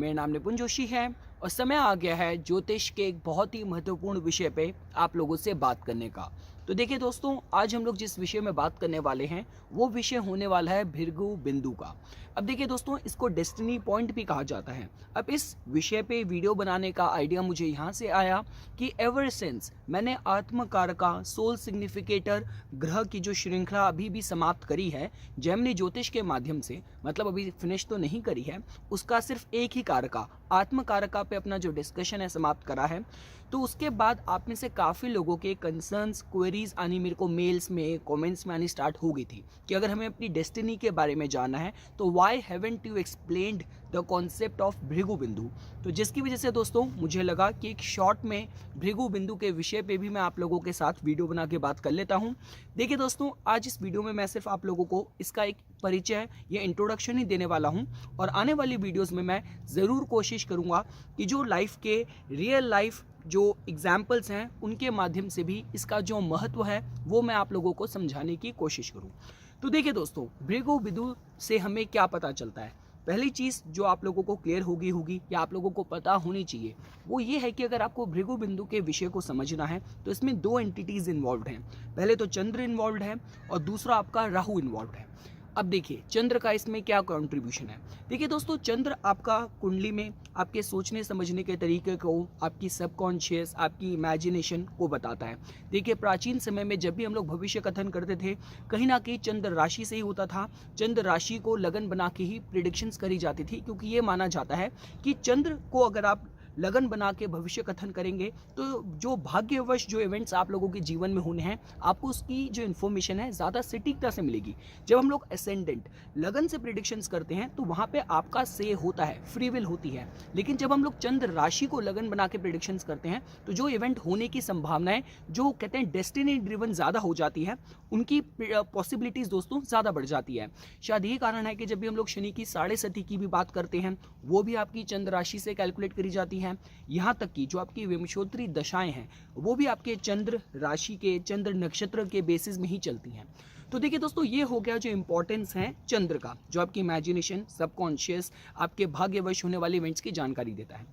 मेरा नाम निपुण जोशी है और समय आ गया है ज्योतिष के एक बहुत ही महत्वपूर्ण विषय पे आप लोगों से बात करने का। तो देखिए दोस्तों, आज हम लोग जिस विषय में बात करने वाले हैं वो विषय होने वाला है भृगु बिंदु का। अब देखिए दोस्तों, इसको डेस्टिनी पॉइंट भी कहा जाता है। अब इस विषय पे वीडियो बनाने का आइडिया मुझे यहाँ से आया कि एवर सिंस मैंने आत्मकारका सोल सिग्निफिकेटर ग्रह की जो श्रृंखला अभी भी समाप्त करी है जेमिनी ज्योतिष के माध्यम से, मतलब अभी फिनिश तो नहीं करी है, उसका सिर्फ एक ही कारका आत्मकारका पे अपना जो डिस्कशन है समाप्त करा है। तो उसके बाद आप में से काफ़ी लोगों के कंसर्न्स क्वेरीज आनी मेरे को मेल्स में कमेंट्स में आनी स्टार्ट हो गई थी कि अगर हमें अपनी डेस्टिनी के बारे में जानना है तो why haven't you explained the concept of Bhrigu बिंदु। तो जिसकी वजह से दोस्तों मुझे लगा कि एक शॉर्ट में भृगु बिंदु के विषय पे भी मैं आप लोगों के साथ वीडियो बना के बात कर लेता हूँ। देखिए दोस्तों, आज इस वीडियो में मैं सिर्फ आप लोगों को इसका एक परिचय या इंट्रोडक्शन ही देने वाला हूँ और आने वाली वीडियोज़ में मैं ज़रूर कोशिश करूँगा कि जो लाइफ के रियल लाइफ जो एग्जाम्पल्स हैं उनके माध्यम से भी इसका जो महत्व है वो मैं आप लोगों को समझाने की कोशिश करूं। तो देखिए दोस्तों, भृगु बिंदु से हमें क्या पता चलता है। पहली चीज़ जो आप लोगों को क्लियर होगी या आप लोगों को पता होनी चाहिए वो ये है कि अगर आपको भृगु बिंदु के विषय को समझना है तो इसमें दो एंटिटीज़ इन्वॉल्व हैं। पहले तो चंद्र इन्वॉल्व है और दूसरा आपका राहु इन्वॉल्व है। अब देखिए चंद्र का इसमें क्या कंट्रीब्यूशन है। देखिए दोस्तों, चंद्र आपका कुंडली में आपके सोचने समझने के तरीके को, आपकी सबकॉन्शियस, आपकी इमेजिनेशन को बताता है। देखिए प्राचीन समय में जब भी हम लोग भविष्य कथन करते थे कहीं ना कहीं चंद्र राशि से ही होता था। चंद्र राशि को लगन बना के ही प्रिडिक्शंस करी जाती थी, क्योंकि ये माना जाता है कि चंद्र को अगर आप लगन बना के भविष्य कथन करेंगे तो जो भाग्यवश जो इवेंट्स आप लोगों के जीवन में होने हैं आपको उसकी जो इन्फॉर्मेशन है ज़्यादा सटीकता से मिलेगी। जब हम लोग असेंडेंट लगन से प्रिडिक्शंस करते हैं तो वहाँ पे आपका से होता है, फ्री विल होती है। लेकिन जब हम लोग चंद्र राशि को लगन बना के प्रिडिक्शंस करते हैं तो जो इवेंट होने की संभावनाएं जो कहते हैं डेस्टिनी ड्रिवन ज़्यादा हो जाती है, उनकी पॉसिबिलिटीज़ दोस्तों ज़्यादा बढ़ जाती है। शायद यही कारण है कि जब भी हम लोग शनि की 6.5 की भी बात करते हैं वो भी आपकी चंद्र राशि से कैलकुलेट करी जाती है। यहाँ तक कि जो आपकी विंशोत्तरी दशाएं हैं वो भी आपके चंद्र राशि के, चंद्र नक्षत्र के बेसिस में ही चलती हैं। तो देखिए दोस्तों, ये हो गया जो इंपॉर्टेंस है चंद्र का, जो आपकी इमेजिनेशन, सबकॉन्शियस, आपके भाग्यवश होने वाले इवेंट्स की जानकारी देता है।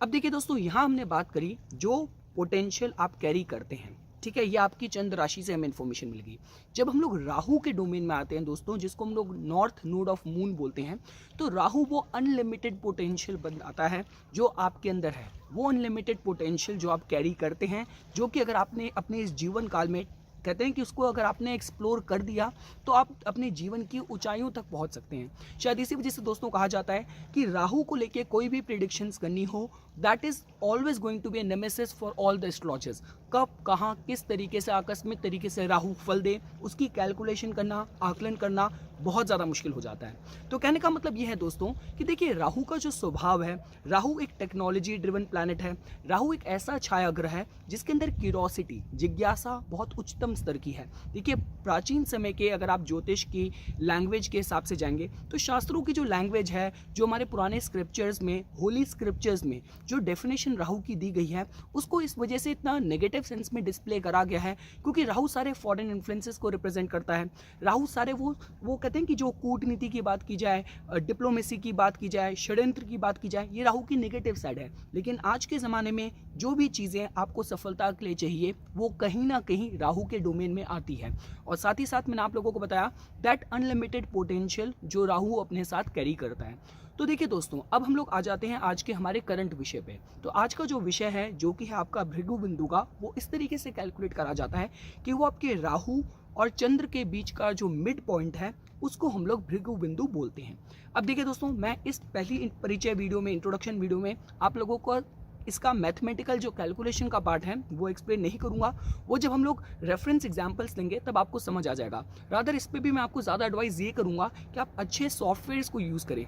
अब देखिए दोस्तों, यहाँ हमने बात करी जो पोटेंशियल आप कैरी करते हैं, ठीक है, ये आपकी चंद्र राशि से हमें इन्फॉर्मेशन मिल गई। जब हम लोग राहु के डोमेन में आते हैं दोस्तों, जिसको हम लोग नॉर्थ नोड ऑफ मून बोलते हैं, तो राहु वो अनलिमिटेड पोटेंशियल बनाता है जो आपके अंदर है, वो अनलिमिटेड पोटेंशियल जो आप कैरी करते हैं, जो कि अगर आपने अपने इस जीवन काल में, कहते हैं कि उसको अगर आपने एक्सप्लोर कर दिया तो आप अपने जीवन की ऊंचाइयों तक पहुंच सकते हैं। शायद इसी वजह से दोस्तों कहा जाता है कि राहु को लेके कोई भी प्रिडिक्शंस करनी हो, that is always going to be a nemesis for all the astrologers. कब, कहाँ, किस तरीके से, आकस्मिक तरीके से राहु फल दे, उसकी कैलकुलेशन करना, आकलन करना बहुत ज़्यादा मुश्किल हो जाता है। तो कहने का मतलब ये है दोस्तों कि देखिए राहु का जो स्वभाव है, राहु एक टेक्नोलॉजी ड्रिवन प्लैनेट है। राहु एक ऐसा छाया ग्रह है जिसके अंदर क्यूरोसिटी, जिज्ञासा बहुत उच्चतम स्तर की है। देखिए प्राचीन समय के अगर आप ज्योतिष की लैंग्वेज के हिसाब से जाएंगे तो शास्त्रों की जो लैंग्वेज है, जो हमारे पुराने स्क्रिप्चर्स में, होली स्क्रिप्चर्स में जो डेफिनेशन राहु की दी गई है, उसको इस वजह से इतना नेगेटिव सेंस में डिस्प्ले करा गया है क्योंकि राहु सारे फॉरेन इन्फ्लुएंसेस को रिप्रेजेंट करता है। राहु सारे वो कहते हैं कि जो कूटनीति की बात की जाए, डिप्लोमेसी की बात की जाए, षड्यंत्र की बात की जाए, ये राहु की नेगेटिव साइड है। लेकिन आज के ज़माने में जो भी चीज़ें आपको सफलता के लिए चाहिए वो कहीं ना कहीं राहु के डोमेन में आती है। और साथ ही साथ मैंने आप लोगों को बताया दैट अनलिमिटेड पोटेंशियल जो राहु अपने साथ कैरी करता है। तो देखिए दोस्तों, अब हम लोग आ जाते हैं आज के हमारे करंट विषय पे। तो आज का जो विषय है जो कि है आपका भृगु बिंदु का, वो इस तरीके से कैलकुलेट करा जाता है कि वो आपके राहु और चंद्र के बीच का जो मिड पॉइंट है उसको हम लोग भृगु बिंदु बोलते हैं। अब देखिए दोस्तों, मैं इस पहली परिचय वीडियो में, इंट्रोडक्शन वीडियो में आप लोगों को इसका मैथमेटिकल जो कैलकुलेशन का पार्ट है वो एक्सप्लेन नहीं करूंगा। वो जब हम लोग रेफरेंस एग्जांपल्स लेंगे तब आपको समझ आ जाएगा। रादर इस पे भी मैं आपको ज़्यादा एडवाइस ये करूंगा कि आप अच्छे सॉफ्टवेयर्स को यूज़ करें।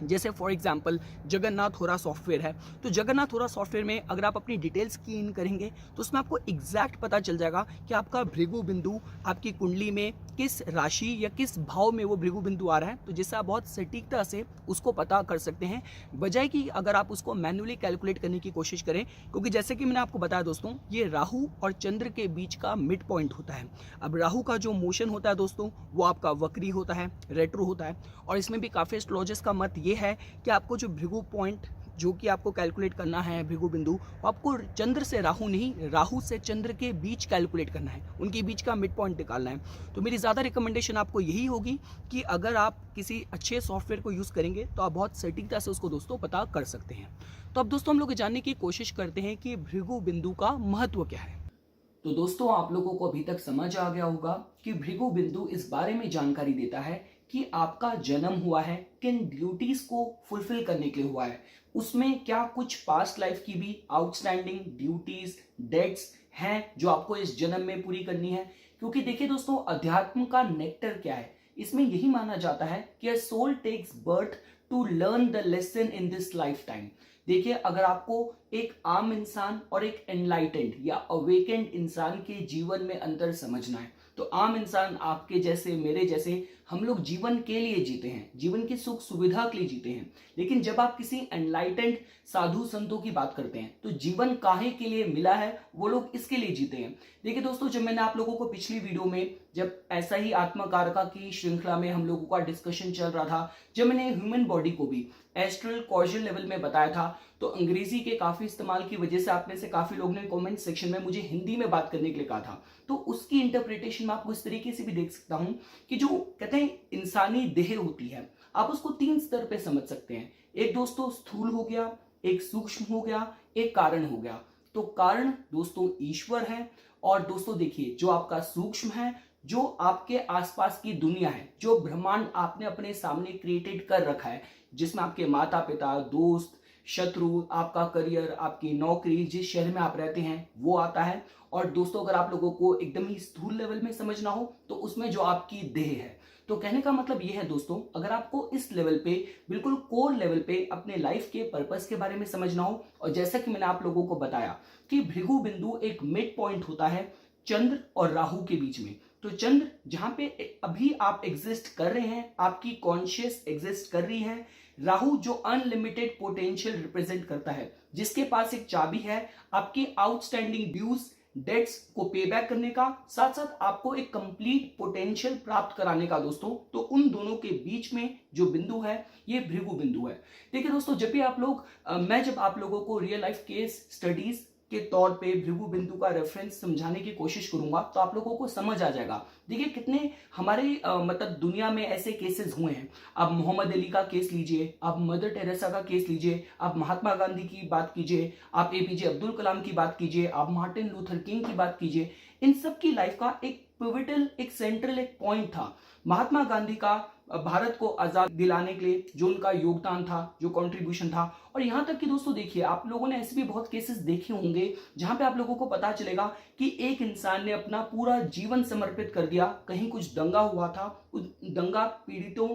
जैसे फॉर एग्जांपल जगन्नाथ होरा सॉफ्टवेयर है, तो जगन्नाथ होरा सॉफ्टवेयर में अगर आप अपनी डिटेल्स की इन करेंगे तो उसमें आपको एग्जैक्ट पता चल जाएगा कि आपका भृगु बिंदु आपकी कुंडली में किस राशि या किस भाव में वो भृगु बिंदु आ रहा है, तो जिससे आप बहुत सटीकता से उसको पता कर सकते हैं, बजाय कि अगर आप उसको मैन्युअली कैलकुलेट करने की कोशिश करें। क्योंकि जैसे कि मैंने आपको बताया दोस्तों, ये राहु और चंद्र के बीच का मिड पॉइंट होता है। अब राहु का जो मोशन होता है दोस्तों वो आपका वक्री होता है, रेट्रो होता है, और इसमें भी काफ़ी एस्ट्रोलॉजर्स का मत ये है कि आपको जो भृगु पॉइंट जो कि आपको कैलकुलेट करना है, भृगु बिंदु, आपको चंद्र से राहु नहीं, राहु से चंद्र के बीच कैलकुलेट करना है, उनके बीच का मिड पॉइंट निकालना है। तो मेरी ज़्यादा रिकमेंडेशन आपको यही होगी कि अगर आप किसी अच्छे सॉफ्टवेयर को यूज़ करेंगे तो आप बहुत सटीकता से उसको दोस्तों पता कर सकते हैं। तो अब दोस्तों हम लोग जानने की कोशिश करते हैं कि भृगु बिंदु का महत्व क्या है। तो दोस्तों आप लोगों को अभी तक समझ आ गया होगा कि भृगु बिंदु इस बारे में जानकारी देता है कि आपका जन्म हुआ है किन ड्यूटीज को फुलफिल करने के लिए हुआ है, उसमें क्या कुछ पास्ट लाइफ की भी आउटस्टैंडिंग ड्यूटीज डेट्स हैं जो आपको इस जन्म में पूरी करनी है। क्योंकि देखिए दोस्तों, अध्यात्म का नेक्टर क्या है, इसमें यही माना जाता है कि a soul takes birth to learn the lesson in this lifetime. देखिए, अगर आपको एक आम इंसान और एक एनलाइटेंड या अवेकेंड इंसान के जीवन में अंतर समझना है, तो आम इंसान आपके जैसे मेरे जैसे हम लोग जीवन के लिए जीते हैं, जीवन की सुख सुविधा के लिए जीते हैं। लेकिन जब आप किसी एनलाइटेंड साधु संतों की बात करते हैं तो जीवन काहे के लिए मिला है वो लोग इसके लिए जीते हैं। देखिए दोस्तों, जब मैंने आप लोगों को पिछली वीडियो में जब ऐसा ही आत्मकारका की श्रृंखला में हम लोगों का डिस्कशन चल रहा था, जब मैंने ह्यूमन बॉडी को भी एस्ट्रल कॉजल लेवल में बताया था, तो अंग्रेजी के काफी इस्तेमाल की वजह से आप में से काफी लोगों ने कमेंट सेक्शन में मुझे हिंदी में बात करने के लिए कहा था। तो उसकी इंटरप्रिटेशन में आपको इस तरीके से भी देख सकता हूं कि जो कहते हैं इंसानी देह होती है, आप उसको 3 स्तर पे समझ सकते हैं। एक दोस्तों स्थूल हो गया, एक सूक्ष्म हो गया, एक कारण हो गया। तो कारण दोस्तों ईश्वर है, और दोस्तों देखिए जो आपका सूक्ष्म है, जो आपके आसपास की दुनिया है, जो ब्रह्मांड आपने अपने सामने क्रिएटेड कर रखा है, जिसमें आपके माता पिता, दोस्त, शत्रु, आपका करियर, आपकी नौकरी, जिस शहर में आप रहते हैं वो आता है। और दोस्तों अगर आप लोगों को एकदम ही स्थूल लेवल में समझना हो तो उसमें जो आपकी देह है। तो कहने का मतलब ये है दोस्तों, अगर आपको इस लेवल पे बिल्कुल कोर लेवल पे अपने लाइफ के पर्पस के बारे में समझना हो, और जैसा कि मैंने आप लोगों को बताया कि भृगु बिंदु एक मिड पॉइंट होता है चंद्र और राहु के बीच में। तो चंद्र जहां पे अभी आप एग्जिस्ट कर रहे हैं, आपकी कॉन्शियस एग्जिस्ट कर रही है। राहु जो अनलिमिटेड पोटेंशियल रिप्रेजेंट करता है, जिसके पास एक चाबी है आपकी आउटस्टैंडिंग ड्यूज डेट्स को पे बैक करने का, साथ साथ आपको एक कंप्लीट पोटेंशियल प्राप्त कराने का दोस्तों। तो उन दोनों के बीच में जो बिंदु है ये भृगु बिंदु है। देखिए दोस्तों, जब भी आप लोग मैं जब आप लोगों को रियल लाइफ केस स्टडीज के तौर पे भृगु बिंदु का रेफरेंस समझाने की कोशिश करूंगा तो आप लोगों को समझ आ जाएगा। देखिए कितने हमारे मतलब दुनिया में ऐसे केसेस हुए हैं। आप मोहम्मद अली का केस लीजिए, आप मदर टेरेसा का केस लीजिए, आप महात्मा गांधी की बात कीजिए, आप एपीजे अब्दुल कलाम की बात कीजिए, आप मार्टिन लूथर किंग की बात कीजिए। इन सब की लाइफ का एक पिवटल, एक सेंट्रल, एक पॉइंट था महात्मा गांधी का भारत को आजाद दिलाने के लिए जो उनका योगदान था, जो कंट्रीब्यूशन था। और यहां तक कि दोस्तों देखिए, आप लोगों ने ऐसे भी बहुत केसेस देखे होंगे जहां पे आप लोगों को पता चलेगा कि एक इंसान ने अपना पूरा जीवन समर्पित कर दिया। कहीं कुछ दंगा हुआ था, उस दंगा पीड़ितों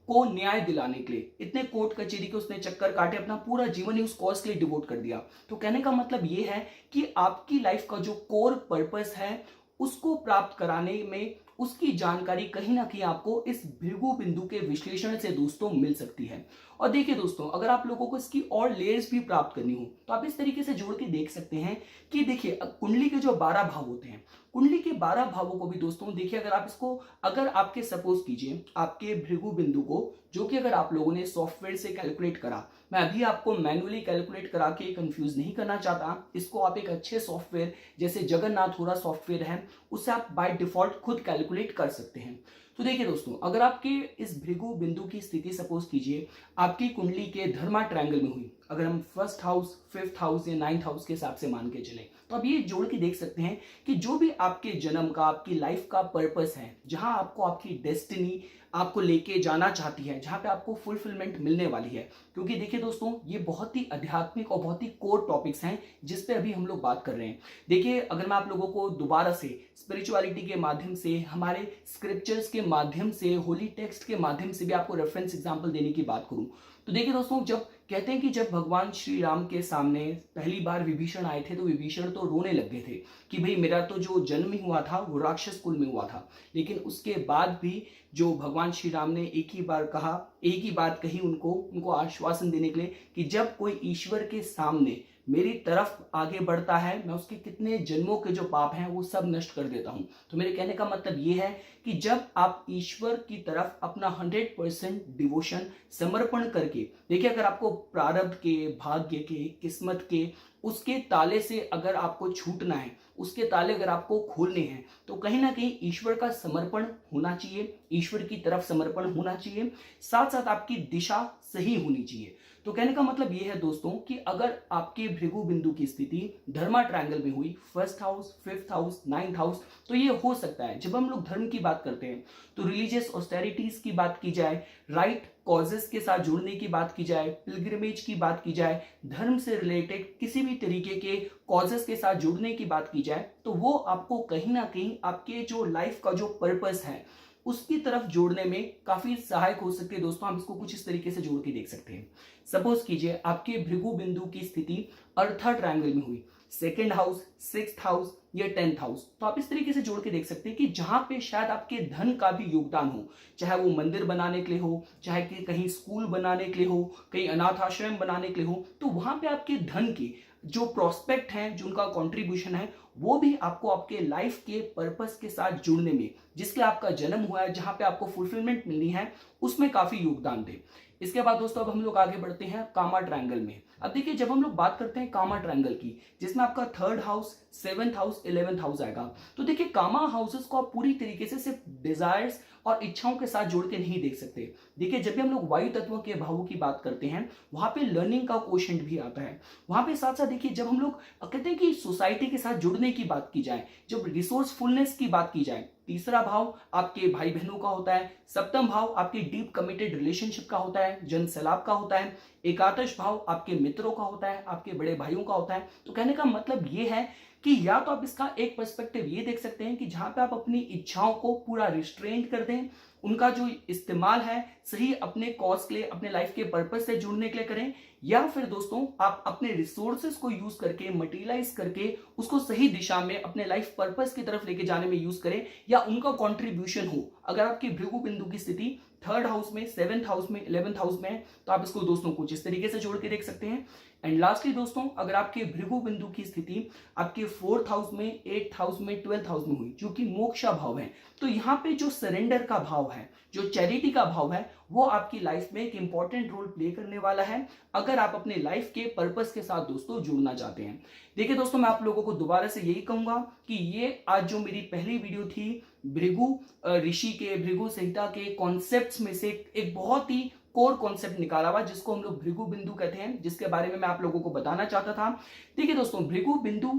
को न्याय दिलाने के लिए इतने कोर्ट कचहरी के उसने चक्कर काटे, अपना पूरा जीवन ही उस कॉज के लिए डिवोट कर दिया। तो कहने का मतलब ये है कि आपकी लाइफ का जो कोर पर्पस है उसको प्राप्त कराने में उसकी जानकारी कहीं ना कहीं आपको इस भृगु बिंदु के विश्लेषण से दोस्तों मिल सकती है। और देखिए दोस्तों, अगर आप लोगों को इसकी और लेयर्स भी प्राप्त करनी हो तो आप इस तरीके से जोड़ के देख सकते हैं कि देखिए कुंडली के जो 12 भाव होते हैं, कुंडली के 12 भावों को भी दोस्तों देखिए, अगर आप इसको अगर आपके सपोज कीजिए आपके भृगु बिंदु को, जो कि अगर आप लोगों ने सॉफ्टवेयर से कैलकुलेट करा, मैं अभी आपको मैनुअली कैलकुलेट करा के कंफ्यूज नहीं करना चाहता, इसको आप एक अच्छे सॉफ्टवेयर जैसे जगन्नाथ होरा सॉफ्टवेयर है उससे आप बाय डिफॉल्ट खुद कैलकुलेट कर सकते हैं। तो देखिए दोस्तों, अगर आपके इस भृगु बिंदु की स्थिति सपोज कीजिए आपकी कुंडली के धर्मा ट्रायंगल में हुई, अगर हम 1st हाउस, 5th हाउस या 9th हाउस के हिसाब से मान के चले, तो अब ये जोड़ के देख सकते हैं कि जो भी आपके जन्म का, आपकी लाइफ का पर्पस है, जहां आपको आपकी डेस्टिनी आपको लेके जाना चाहती है, जहां पे आपको फुलफिलमेंट मिलने वाली है। क्योंकि देखिए दोस्तों, ये बहुत ही आध्यात्मिक और बहुत ही कोर टॉपिक्स हैं जिस पे अभी हम लोग बात कर रहे हैं। देखिए, अगर मैं आप लोगों को दोबारा से स्पिरिचुअलिटी के माध्यम से, हमारे स्क्रिप्चर्स के माध्यम से, होली टेक्स्ट के माध्यम से भी आपको रेफरेंस एग्जाम्पल देने की बात करूं तो देखिए दोस्तों, जब कहते हैं कि जब भगवान श्री राम के सामने पहली बार विभीषण आए थे तो विभीषण तो रोने लगे थे कि भाई मेरा तो जो जन्म ही हुआ था वो राक्षस कुल में हुआ था। लेकिन उसके बाद भी जो भगवान श्री राम ने एक ही बार कहा, एक ही बात कही उनको आश्वासन देने के लिए कि जब कोई ईश्वर के सामने मेरी तरफ आगे बढ़ता है, मैं उसके कितने जन्मों के जो पाप हैं वो सब नष्ट कर देता हूं। तो मेरे कहने का मतलब ये है कि जब आप ईश्वर की तरफ अपना 100% डिवोशन समर्पण करके, देखिए अगर आपको प्रारब्ध के, भाग्य के, किस्मत के उसके ताले से अगर आपको छूटना है, उसके ताले अगर आपको खोलने हैं, तो कहीं ना कहीं ईश्वर का समर्पण होना चाहिए, ईश्वर की तरफ समर्पण होना चाहिए, साथ साथ आपकी दिशा सही होनी चाहिए। तो कहने का मतलब यह है दोस्तों कि अगर आपके भृगु बिंदु की स्थिति धर्मा ट्रायंगल में हुई, first house, fifth house, ninth house, तो ये हो सकता है। जब हम लोग धर्म की बात करते हैं तो रिलीजियस ऑस्टेरिटीज की बात की जाए, राइट कॉजेस के साथ जुड़ने की बात की जाए, पिलग्रिमेज की बात की जाए, धर्म से रिलेटेड किसी भी तरीके के कॉजेस के साथ जुड़ने की बात की जाए, तो वो आपको कहीं ना कहीं आपके जो लाइफ का जो पर्पस है उसकी तरफ जोड़ने में काफी सहायक हो सकती है। दोस्तों हम इसको कुछ इस तरीके से जोड़ के देख सकते हैं। सपोज कीजिए आपके भृगु बिंदु की स्थिति अर्था ट्रायंगल में हुई, सेकेंड हाउस, सिक्स्थ हाउस या 10th हाउस, तो आप इस तरीके से जोड़ के देख सकते हैं कि जहां पे शायद आपके धन का भी योगदान हो, चाहे वो मंदिर बनाने के लिए हो, चाहे कि कहीं स्कूल बनाने के लिए हो, कहीं अनाथ आश्रम बनाने के लिए हो, तो वहां पे आपके धन की जो प्रोस्पेक्ट हैं, जो उनका कॉन्ट्रीब्यूशन है, वो भी आपको आपके लाइफ के पर्पस के साथ जुड़ने में, जिसके आपका जन्म हुआ है, जहां पे आपको फुलफिलमेंट मिलनी है, उसमें काफी योगदान दे। इसके बाद दोस्तों अब हम लोग आगे बढ़ते हैं कामा ट्रायंगल में। अब देखिए जब हम लोग बात करते हैं कामा ट्रायंगल की, जिसमें आपका third house, seventh house, 11th house आएगा, तो देखिए कामा हाउसेस को आप पूरी तरीके से सिर्फ डिजायर्स और इच्छाओं के साथ जोड़ के नहीं देख सकते। देखिए जब भी हम लोग वायु तत्व के भावों की बात करते हैं, वहां पे लर्निंग का क्वोशंट भी आता है। वहां पे साथ साथ देखिए जब हम लोग कहते हैं कि सोसाइटी के साथ जुड़ने की बात की जाए, जब रिसोर्सफुलनेस की बात की जाए, तीसरा भाव आपके भाई बहनों का होता है, सप्तम भाव आपके डीप कमिटेड रिलेशनशिप का होता है, जन सैलाब का होता है, एकादश भाव आपके मित्रों का होता है, आपके बड़े भाइयों का होता है। तो कहने का मतलब ये है कि या तो आप इसका एक पर्सपेक्टिव ये देख सकते हैं कि जहां पे आप अपनी इच्छाओं को पूरा रिस्ट्रेंट कर दें, उनका जो इस्तेमाल है सही अपने कॉज के लिए, अपने लाइफ के पर्पस से जुड़ने के लिए करें, या फिर दोस्तों आप अपने रिसोर्सेस को यूज करके, मटेरियलाइज करके उसको सही दिशा में अपने लाइफ पर्पस की तरफ लेके जाने में यूज करें, या उनका कंट्रीब्यूशन हो। अगर आपकी भृगु बिंदु की स्थिति थर्ड हाउस में, 7th हाउस में, 11th हाउस में है, तो आप इसको दोस्तों कुछ इस तरीके से जोड़ के देख सकते हैं। एंड लास्टली दोस्तों अगर आपके भृगु बिंदु की स्थिति आपके 4th हाउस में, 8th हाउस में, 12th हाउस में हुई, जो कि मोक्षा भाव है, तो यहाँ पे जो सरेंडर का भाव है, जो चैरिटी का भाव है, वो आपकी लाइफ में एक इंपॉर्टेंट रोल प्ले करने वाला है, अगर आप अपने लाइफ के पर्पस के साथ दोस्तों जुड़ना चाहते हैं। देखिए दोस्तों मैं आप लोगों को दोबारा से यही कहूंगा कि ये आज जो मेरी पहली वीडियो थी भृगु ऋषि के, भृगु संहिता के कॉन्सेप्ट्स में से एक बहुत ही कोर कॉन्सेप्ट निकाला हुआ, जिसको हम लोग भृगु बिंदु कहते हैं, जिसके बारे में मैं आप लोगों को बताना चाहता था। देखिए दोस्तों भृगु बिंदु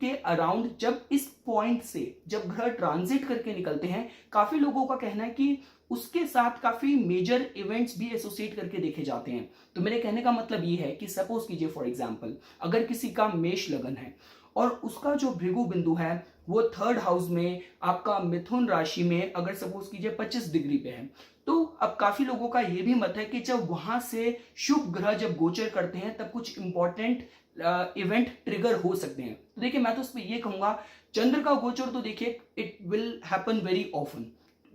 के अराउंड जब इस पॉइंट से जब ग्रह ट्रांजिट करके निकलते हैं, काफी लोगों का कहना है कि उसके साथ काफी मेजर इवेंट्स भी एसोसिएट करके देखे जाते हैं। तो मेरे कहने का मतलब ये है कि सपोज कीजिए फॉर एग्जांपल अगर किसी का मेष लगन है और उसका जो भृगु बिंदु है वो थर्ड हाउस में आपका मिथुन राशि में अगर सपोज कीजिए 25 डिग्री पे है, तो अब काफी लोगों का ये भी मत है कि जब वहां से शुभ ग्रह जब गोचर करते हैं तब कुछ इंपॉर्टेंट इवेंट ट्रिगर हो सकते हैं। तो देखिए मैं तो इस पे ये कहूंगा, चंद्र का गोचर तो देखिए it will happen very often.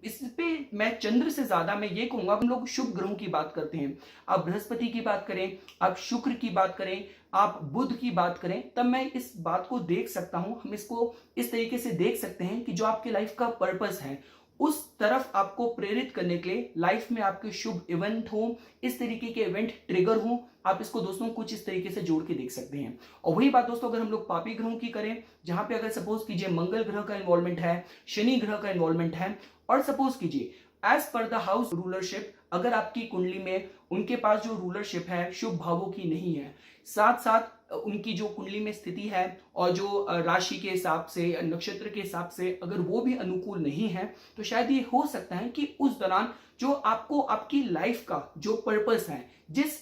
इस पे मैं चंद्र से ज्यादा मैं ये कहूंगा, हम लोग शुभ ग्रहों की बात करते हैं, आप बृहस्पति की बात करें, आप शुक्र की बात करें, आप बुध की बात करें, तब मैं इस बात को देख सकता हूं, हम इसको इस तरीके से देख सकते हैं कि जो आपके लाइफ का पर्पस है उस तरफ आपको प्रेरित करने के लिए लाइफ में आपके शुभ इवेंट हो, इस तरीके के इवेंट ट्रिगर हो। आप इसको दोस्तों कुछ इस तरीके से जोड़ के देख सकते हैं। और वही बात दोस्तों अगर हम लोग पापी ग्रहों की करें, जहां पे अगर सपोज कीजिए मंगल ग्रह का इन्वॉल्वमेंट है, शनि ग्रह का इन्वॉल्वमेंट है, और सपोज कीजिए as per the house rulership अगर आपकी कुंडली में उनके पास जो रूलरशिप है शुभ भावों की नहीं है, साथ साथ उनकी जो कुंडली में स्थिति है और जो राशि के हिसाब से, नक्षत्र के हिसाब से अगर वो भी अनुकूल नहीं है, तो शायद ये हो सकता है कि उस दौरान जो आपको आपकी लाइफ का जो पर्पस है, जिस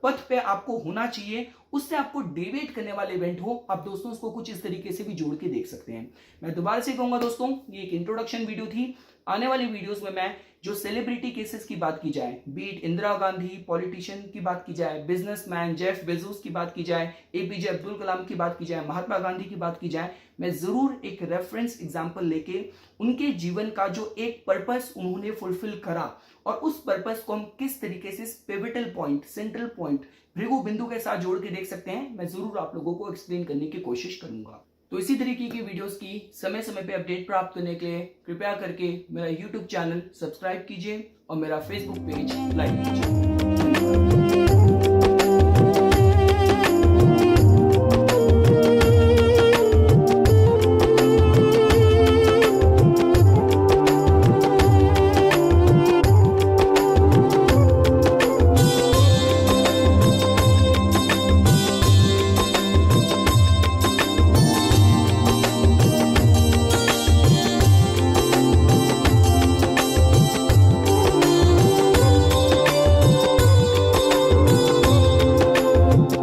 पथ पे आपको होना चाहिए, उससे आपको डेविएट करने वाले इवेंट हो। आप दोस्तों इसको कुछ इस तरीके से भी जोड़ के देख सकते हैं। मैं दोबारा से कहूंगा दोस्तों ये एक इंट्रोडक्शन वीडियो थी आने वाली वीडियोस में मैं जो सेलिब्रिटी केसेस की बात की जाए, बीट इंदिरा गांधी, पॉलिटिशियन की बात की जाए, बिजनेसमैन जेफ बेजोस की बात की जाए, एपीजे अब्दुल कलाम की बात की जाए, महात्मा गांधी की बात की जाए, मैं जरूर एक रेफरेंस एग्जांपल लेके उनके जीवन का जो एक पर्पस उन्होंने फुलफिल करा और उस पर्पस को हम किस तरीके से pivotal point, central point, Bhrigu बिंदु के साथ जोड़ के देख सकते हैं, मैं जरूर आप लोगों को एक्सप्लेन करने की कोशिश करूंगा। तो इसी तरीके की वीडियोस की समय समय पे अपडेट प्राप्त करने के लिए कृपया करके मेरा यूट्यूब चैनल सब्सक्राइब कीजिए और मेरा फेसबुक पेज लाइक कीजिए।